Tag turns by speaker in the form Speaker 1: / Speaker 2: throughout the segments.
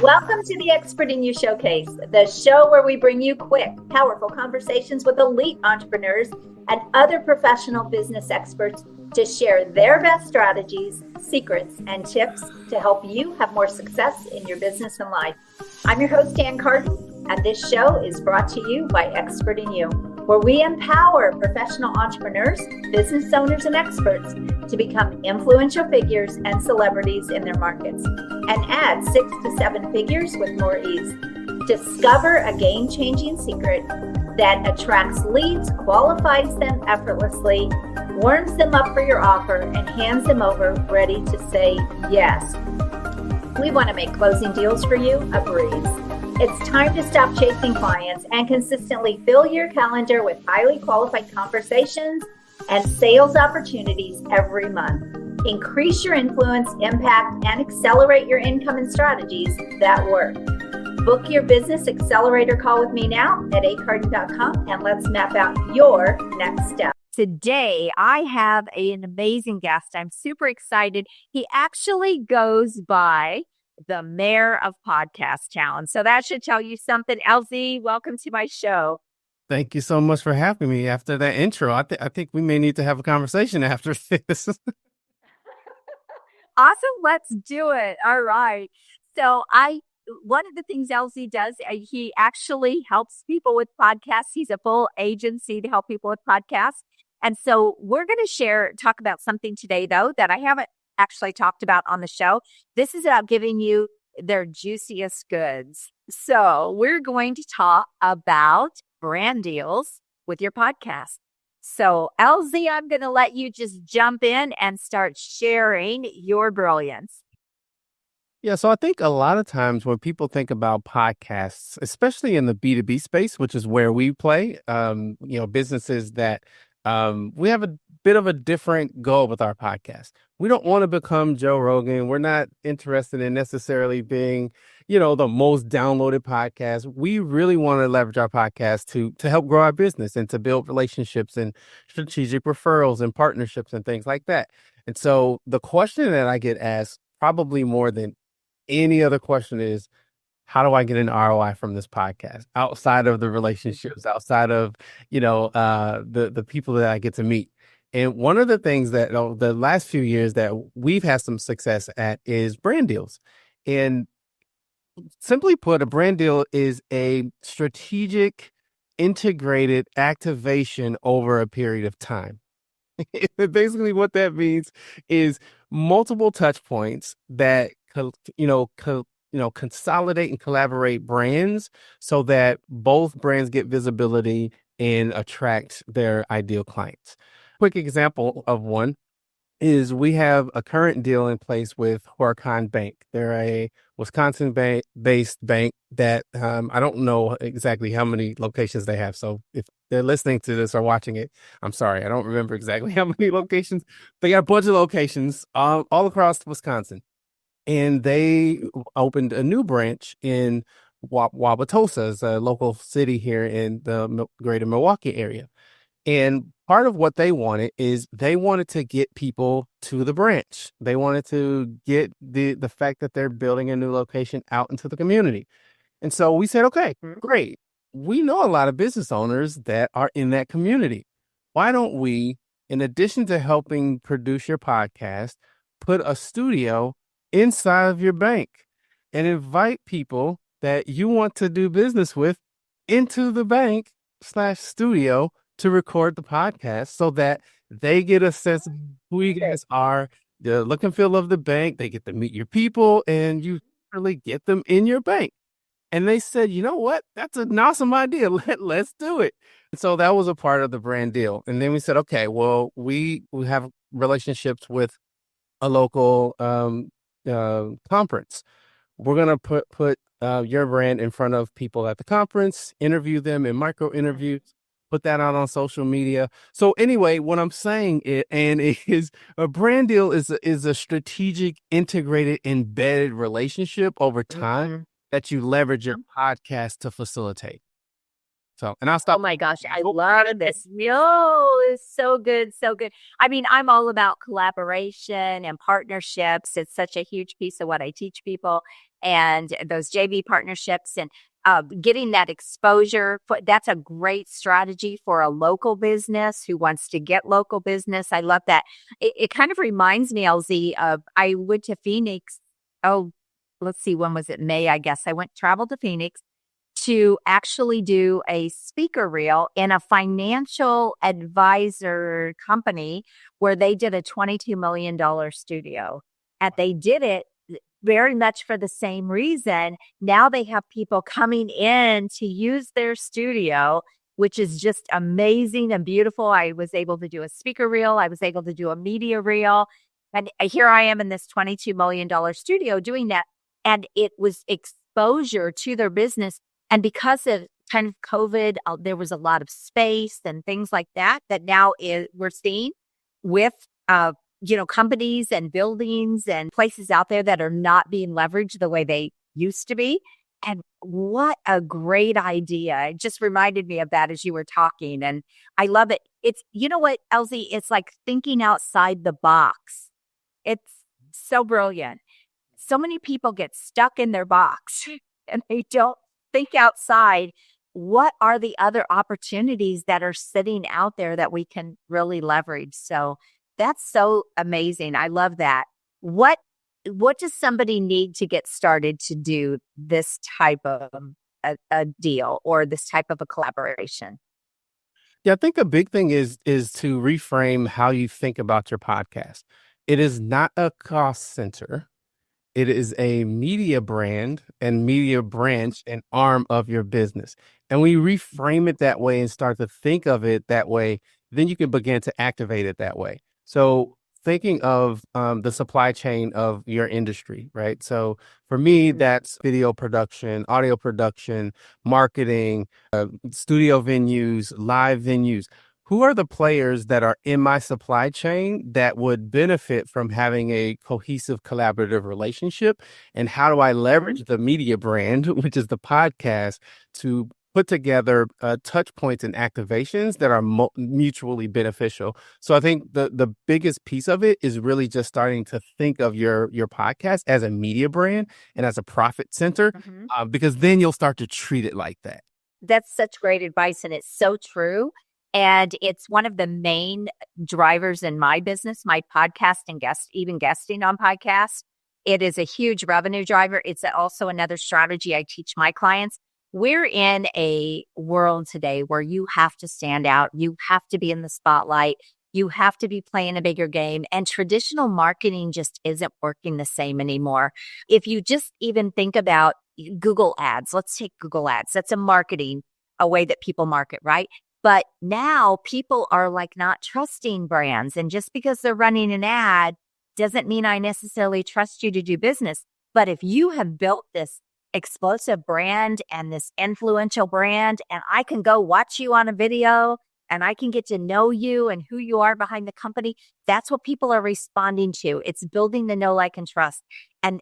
Speaker 1: Welcome to the Expert in You Showcase, the show where we bring you quick, powerful conversations with elite entrepreneurs and other professional business experts to share their best strategies, secrets, and tips to help you have more success in your business and life. I'm your host, Carden, and this show is brought to you by Expert in You, where we empower professional entrepreneurs, business owners, and experts to become influential figures and celebrities in their markets and add 6 to 7 figures with more ease. Discover a game-changing secret that attracts leads, qualifies them effortlessly, warms them up for your offer, and hands them over ready to say yes. We want to make closing deals for you a breeze. It's time to stop chasing clients and consistently fill your calendar with highly qualified conversations and sales opportunities every month. Increase your influence, impact, and accelerate your income and strategies that work. Book your business accelerator call with me now at acarden.com and let's map out your next step.
Speaker 2: Today, I have an amazing guest. I'm super excited. He actually goes by the Mayor of Podcast Town. So that should tell you something. Elzie, welcome to my show.
Speaker 3: Thank you so much for having me after that intro. I think we may need to have a conversation after this.
Speaker 2: Awesome. Let's do it. All right. So one of the things Elzie does, he actually helps people with podcasts. He's a full agency to help people with podcasts. And so we're going to talk about something today, though, that I haven't actually talked about on the show. This is about giving you their juiciest goods. So we're going to talk about brand deals with your podcast. So Elzie, I'm going to let you just jump in and start sharing your brilliance.
Speaker 3: Yeah, so I think a lot of times when people think about podcasts, especially in the B2B space, which is where we play, businesses that we have a bit of a different goal with our podcast. We don't want to become Joe Rogan. We're not interested in necessarily being, the most downloaded podcast. We really want to leverage our podcast to help grow our business and to build relationships and strategic referrals and partnerships and things like that. And so the question that I get asked probably more than any other question is, how do I get an ROI from this podcast outside of the relationships, outside of, the people that I get to meet? And one of the things that the last few years that we've had some success at is brand deals. And simply put, a brand deal is a strategic, integrated activation over a period of time. Basically, what that means is multiple touch points that consolidate and collaborate brands so that both brands get visibility and attract their ideal clients. Quick example of one is we have a current deal in place with Horicon Bank. They're a Wisconsin-based bank that I don't know exactly how many locations they have. So if they're listening to this or watching it, I'm sorry, I don't remember exactly how many locations. They got a bunch of locations all across Wisconsin. And they opened a new branch in Wauwatosa, it's a local city here in the greater Milwaukee area. And part of what they wanted is they wanted to get people to the branch. They wanted to get the fact that they're building a new location out into the community. And so we said, okay, great. We know a lot of business owners that are in that community. Why don't we, in addition to helping produce your podcast, put a studio inside of your bank and invite people that you want to do business with into the bank/studio to record the podcast so that they get a sense of who you guys are, the look and feel of the bank. They get to meet your people and you really get them in your bank. And they said, you know what? That's an awesome idea. Let's do it. And so that was a part of the brand deal. And then we said, okay, well, we have relationships with a local conference. We're going to put your brand in front of people at the conference, interview them in micro interviews, put that out on social media. So anyway, what I'm saying is a brand deal is a strategic, integrated, embedded relationship over time that you leverage your podcast to facilitate. So, and I'll
Speaker 2: Oh
Speaker 3: stop.
Speaker 2: my gosh, I love this. Yo, it's so good, so good. I mean, I'm all about collaboration and partnerships. It's such a huge piece of what I teach people, and those JV partnerships and getting that exposure. That's a great strategy for a local business who wants to get local business. I love that. It kind of reminds me, LZ, of I went to Phoenix. Oh, let's see, when was it? May, I guess. Traveled to Phoenix to actually do a speaker reel in a financial advisor company where they did a $22 million studio. And they did it very much for the same reason. Now they have people coming in to use their studio, which is just amazing and beautiful. I was able to do a speaker reel. I was able to do a media reel. And here I am in this $22 million studio doing that. And it was exposure to their business. And because of kind of COVID, there was a lot of space and things like that now we're seeing with, companies and buildings and places out there that are not being leveraged the way they used to be. And what a great idea. It just reminded me of that as you were talking. And I love it. It's, you know what, Elzie, it's like thinking outside the box. It's so brilliant. So many people get stuck in their box and they don't think outside. What are the other opportunities that are sitting out there that we can really leverage? So that's so amazing. I love that. What does somebody need to get started to do this type of a deal or this type of a collaboration?
Speaker 3: Yeah, I think a big thing is to reframe how you think about your podcast. It is not a cost center. It is a media brand and media branch and arm of your business. And when you reframe it that way and start to think of it that way, then you can begin to activate it that way. So thinking of the supply chain of your industry, right? So for me, that's video production, audio production, marketing, studio venues, live venues. Who are the players that are in my supply chain that would benefit from having a cohesive collaborative relationship? And how do I leverage the media brand, which is the podcast, to put together touch points and activations that are mutually beneficial? So I think the biggest piece of it is really just starting to think of your podcast as a media brand and as a profit center, because then you'll start to treat it like that.
Speaker 2: That's such great advice. And it's so true. And it's one of the main drivers in my business, my podcast and even guesting on podcasts. It is a huge revenue driver. It's also another strategy I teach my clients. We're in a world today where you have to stand out. You have to be in the spotlight. You have to be playing a bigger game. And traditional marketing just isn't working the same anymore. If you just even think about Google ads, let's take Google ads. That's a way that people market, right? But now people are like not trusting brands. And just because they're running an ad doesn't mean I necessarily trust you to do business. But if you have built this explosive brand and this influential brand, and I can go watch you on a video and I can get to know you and who you are behind the company, that's what people are responding to. It's building the know, like, and trust. And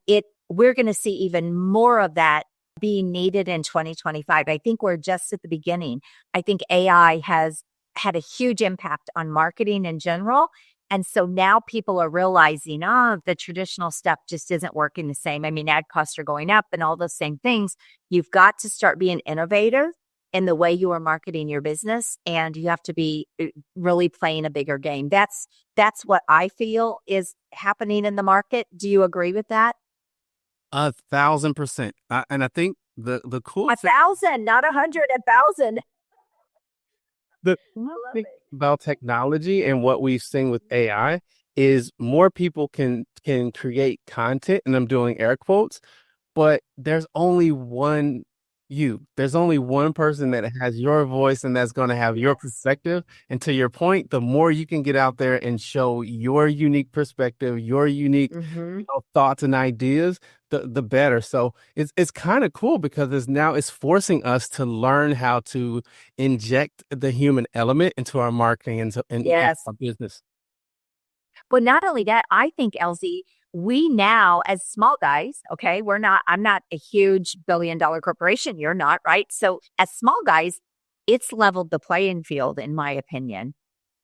Speaker 2: we're going to see even more of that being needed in 2025. I think we're just at the beginning. I think AI has had a huge impact on marketing in general. And so now people are realizing, the traditional stuff just isn't working the same. I mean, ad costs are going up and all those same things. You've got to start being innovative in the way you are marketing your business. And you have to be really playing a bigger game. That's what I feel is happening in the market. Do you agree with that?
Speaker 3: 1,000%. And I think the cool
Speaker 2: 1,000, not 100, 1,000.
Speaker 3: The thing about technology and what we've seen with AI is more people can create content, and I'm doing air quotes, but there's only one you. There's only one person that has your voice and that's going to have your perspective. And to your point, the more you can get out there and show your unique perspective, your unique thoughts and ideas, the better. So it's kind of cool because it's forcing us to learn how to inject the human element into our marketing and our business.
Speaker 2: But not only that, I think, Elzie, we now, as small guys, okay, I'm not a huge $1 billion corporation. You're not, right? So as small guys, it's leveled the playing field, in my opinion.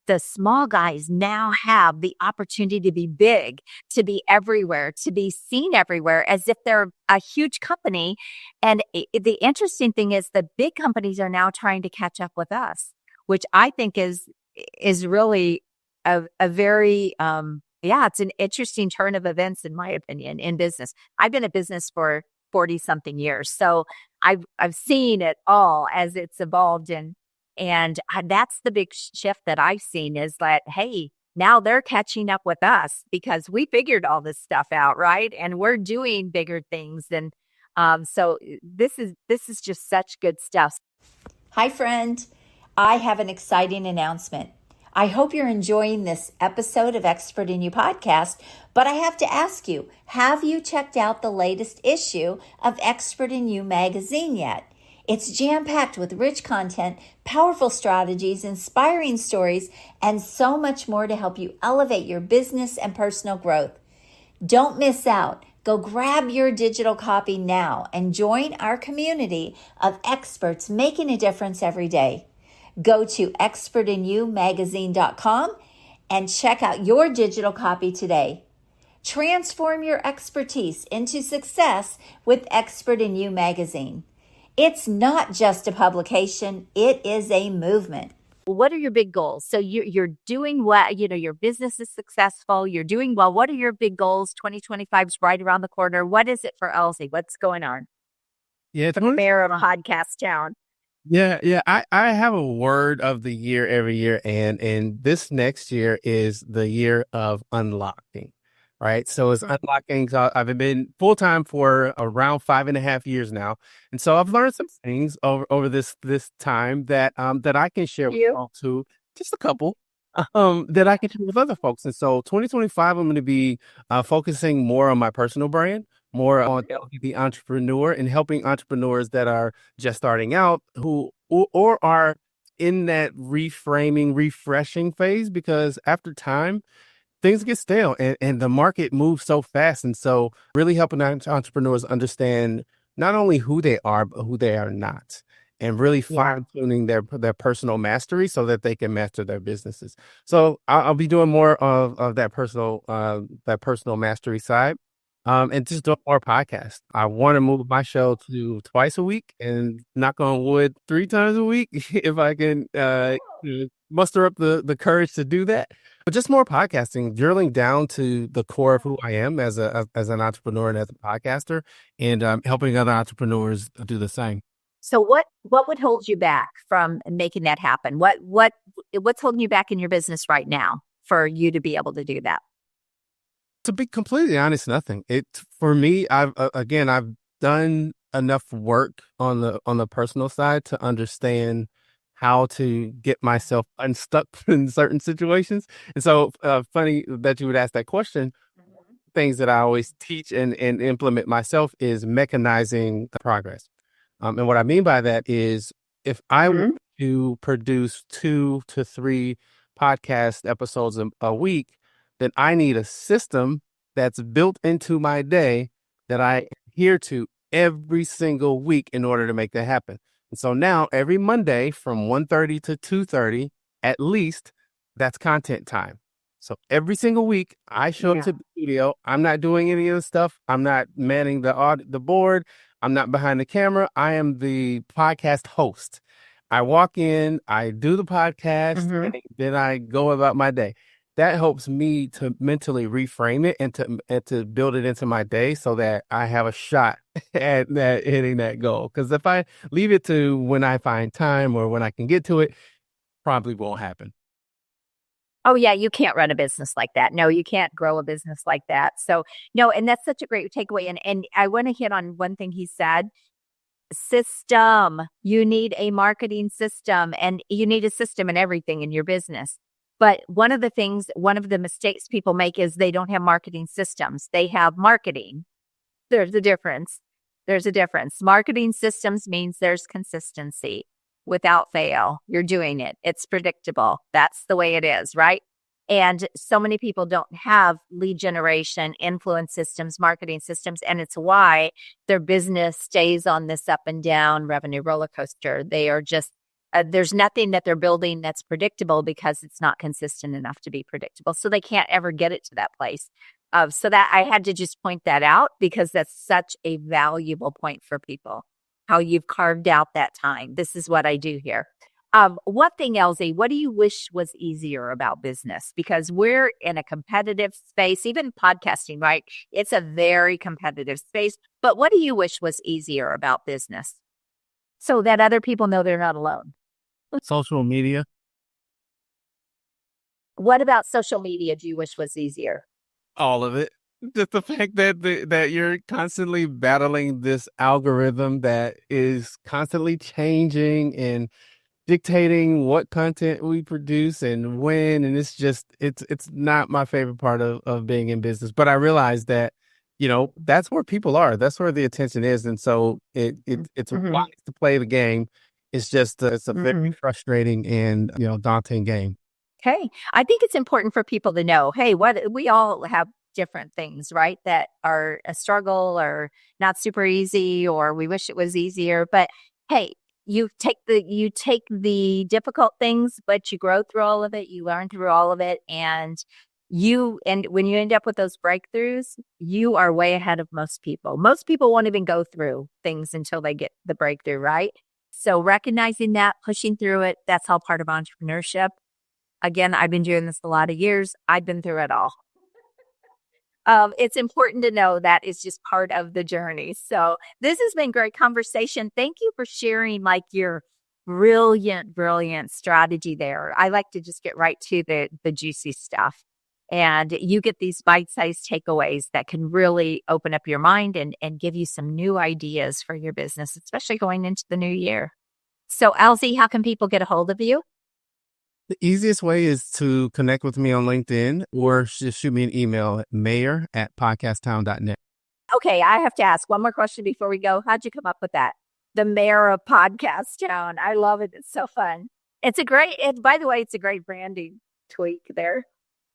Speaker 2: The small guys now have the opportunity to be big, to be everywhere, to be seen everywhere as if they're a huge company. And the interesting thing is the big companies are now trying to catch up with us, which I think is really a very, it's an interesting turn of events, in my opinion, in business. I've been in business for 40 something years. So I've seen it all as it's evolved. And that's the big shift that I've seen is that, hey, now they're catching up with us because we figured all this stuff out, right? And we're doing bigger things. And so this is just such good stuff.
Speaker 1: Hi, friend. I have an exciting announcement. I hope you're enjoying this episode of Expert in You podcast, but I have to ask you, have you checked out the latest issue of Expert in You magazine yet? It's jam-packed with rich content, powerful strategies, inspiring stories, and so much more to help you elevate your business and personal growth. Don't miss out. Go grab your digital copy now and join our community of experts making a difference every day. Go to expertinyoumagazine.com and check out your digital copy today. Transform your expertise into success with Expert in You magazine. It's not just a publication, it is a movement.
Speaker 2: What are your big goals? So you're doing well, your business is successful, you're doing well. What are your big goals? 2025 is right around the corner. What is it for Elzie? What's going on?
Speaker 3: Yeah,
Speaker 2: Mayor of podcast town.
Speaker 3: Yeah. I have a word of the year every year, and this next year is the year of unlocking, right? So it's unlocking. So I've been full time for around 5.5 years now, and so I've learned some things over this time that I can share with y'all too. Just a couple that I can share with other folks. And so 2025, I'm going to be focusing more on my personal brand, more on the entrepreneur, and helping entrepreneurs that are just starting out who or are in that reframing, refreshing phase, because after time, things get stale and the market moves so fast. And so really helping entrepreneurs understand not only who they are, but who they are not, and really fine tuning their personal mastery so that they can master their businesses. So I'll be doing more of that personal mastery side. And just do more podcasts. I want to move my show to twice a week and knock on wood 3 times a week if I can muster up the courage to do that. But just more podcasting, drilling down to the core of who I am as an entrepreneur and as a podcaster, and helping other entrepreneurs do the same.
Speaker 2: So what would hold you back from making that happen? What's holding you back in your business right now for you to be able to do that?
Speaker 3: To be completely honest, nothing. For me, I've done enough work on the personal side to understand how to get myself unstuck in certain situations. And so funny that you would ask that question. Things that I always teach and implement myself is mechanizing the progress. And what I mean by that is if I were to produce 2 to 3 podcast episodes a week, then I need a system that's built into my day that I adhere to every single week in order to make that happen. And so now every Monday from 1:30 to 2:30, at least, that's content time. So every single week I show up to the studio. I'm not doing any of the stuff. I'm not manning the board. I'm not behind the camera. I am the podcast host. I walk in, I do the podcast, and then I go about my day. That helps me to mentally reframe it and to build it into my day so that I have a shot at hitting that goal. Because if I leave it to when I find time or when I can get to it, probably won't happen.
Speaker 2: Oh, yeah, you can't run a business like that. No, you can't grow a business like that. So, no, and that's such a great takeaway. And I want to hit on one thing he said. System. You need a marketing system, and you need a system in everything in your business. But one of the mistakes people make is they don't have marketing systems. They have marketing. There's a difference. Marketing systems means there's consistency. Without fail, you're doing it. It's predictable. That's the way it is, right? And so many people don't have lead generation, influence systems, marketing systems, and it's why their business stays on this up and down revenue roller coaster. They are just There's nothing that they're building that's predictable because it's not consistent enough to be predictable. So they can't ever get it to that place. So that I had to just point that out because that's such a valuable point for people, how you've carved out that time. This is what I do here. One thing, Elzie, what do you wish was easier about business? Because we're in a competitive space, even podcasting, right? It's a very competitive space. But what do you wish was easier about business so that other people know they're not alone?
Speaker 3: Social media.
Speaker 2: What about social media do you wish was easier?
Speaker 3: All of it. Just the fact that that you're constantly battling this algorithm that is constantly changing and dictating what content we produce and when, and it's not my favorite part of being in business. But I realize that, that's where people are. That's where the attention is. And so it's wise to play the game. It's just it's a very frustrating and daunting game.
Speaker 2: Okay. I think it's important for people to know, hey, what we all have different things, right? That are a struggle or not super easy, or we wish it was easier. But hey, you take the difficult things, but you grow through all of it, you learn through all of it, and when you end up with those breakthroughs, you are way ahead of most people. Most people won't even go through things until they get the breakthrough, right? So recognizing that, pushing through it, that's all part of entrepreneurship. Again, I've been doing this a lot of years. I've been through it all. It's important to know that is just part of the journey. So this has been great conversation. Thank you for sharing your brilliant strategy there. I like to just get right to the juicy stuff. And you get these bite-sized takeaways that can really open up your mind and give you some new ideas for your business, especially going into the new year. So Elzie, how can people get a hold of you?
Speaker 3: The easiest way is to connect with me on LinkedIn or just shoot me an email at mayor@podcasttown.net.
Speaker 2: Okay, I have to ask one more question before we go. How'd you come up with that? The mayor of Podcast Town. I love it. It's so fun. By the way, it's a great branding tweak there.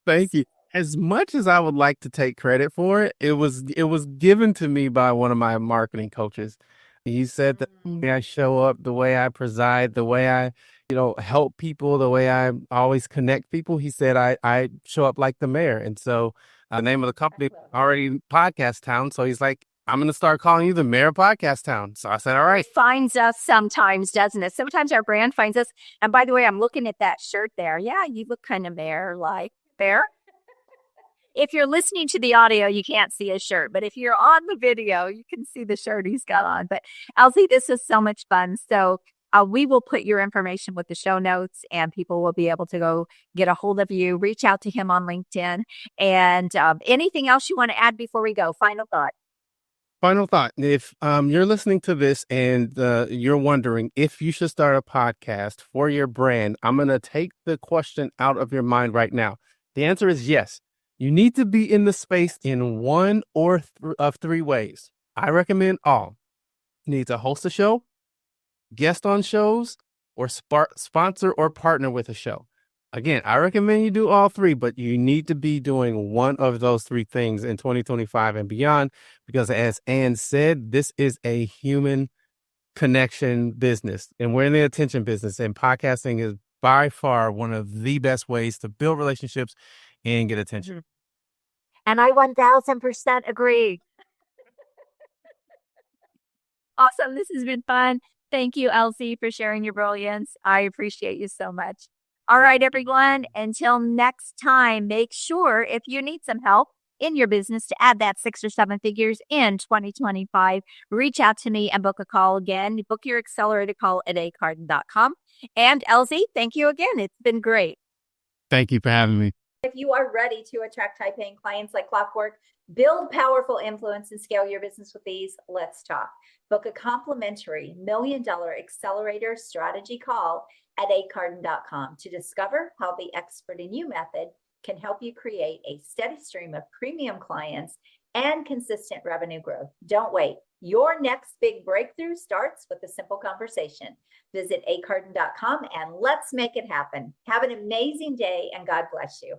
Speaker 3: Thank you. As much as I would like to take credit for it, it was given to me by one of my marketing coaches. He said that the way I show up, the way I preside, the way I help people, the way I always connect people. He said I show up like the mayor. And so the name of the company already Podcast Town. So he's like, I'm going to start calling you the mayor of Podcast Town. So I said, all right.
Speaker 2: It finds us sometimes, doesn't it? Sometimes our brand finds us. And by the way, I'm looking at that shirt there. Yeah, you look kind of mayor-like there. If you're listening to the audio, you can't see his shirt. But if you're on the video, you can see the shirt he's got on. But Elzie, this is so much fun. So we will put your information with the show notes, and people will be able to go get a hold of you, reach out to him on LinkedIn. And anything else you want to add before we go? Final thought.
Speaker 3: Final thought. If you're listening to this and you're wondering if you should start a podcast for your brand, I'm going to take the question out of your mind right now. The answer is yes. You need to be in the space in one or of three ways. I recommend all. You need to host a show, guest on shows, or sponsor or partner with a show. Again, I recommend you do all three, but you need to be doing one of those three things in 2025 and beyond, because as Ann said, this is a human connection business, and we're in the attention business, and podcasting is by far one of the best ways to build relationships and get attention.
Speaker 2: And I 1000% agree. Awesome. This has been fun. Thank you, Elzie, for sharing your brilliance. I appreciate you so much. All right, everyone. Until next time, make sure if you need some help in your business to add that 6 or 7 figures in 2025, reach out to me and book a call again. Book your accelerated call at Carden.com. And Elzie, thank you again. It's been great.
Speaker 3: Thank you for having me.
Speaker 1: If you are ready to attract high-paying clients like clockwork, build powerful influence, and scale your business with ease, let's talk. Book a complimentary $1 Million Accelerator Strategy Call at Carden.com to discover how the Expert in You method can help you create a steady stream of premium clients and consistent revenue growth. Don't wait. Your next big breakthrough starts with a simple conversation. Visit Carden.com and let's make it happen. Have an amazing day, and God bless you.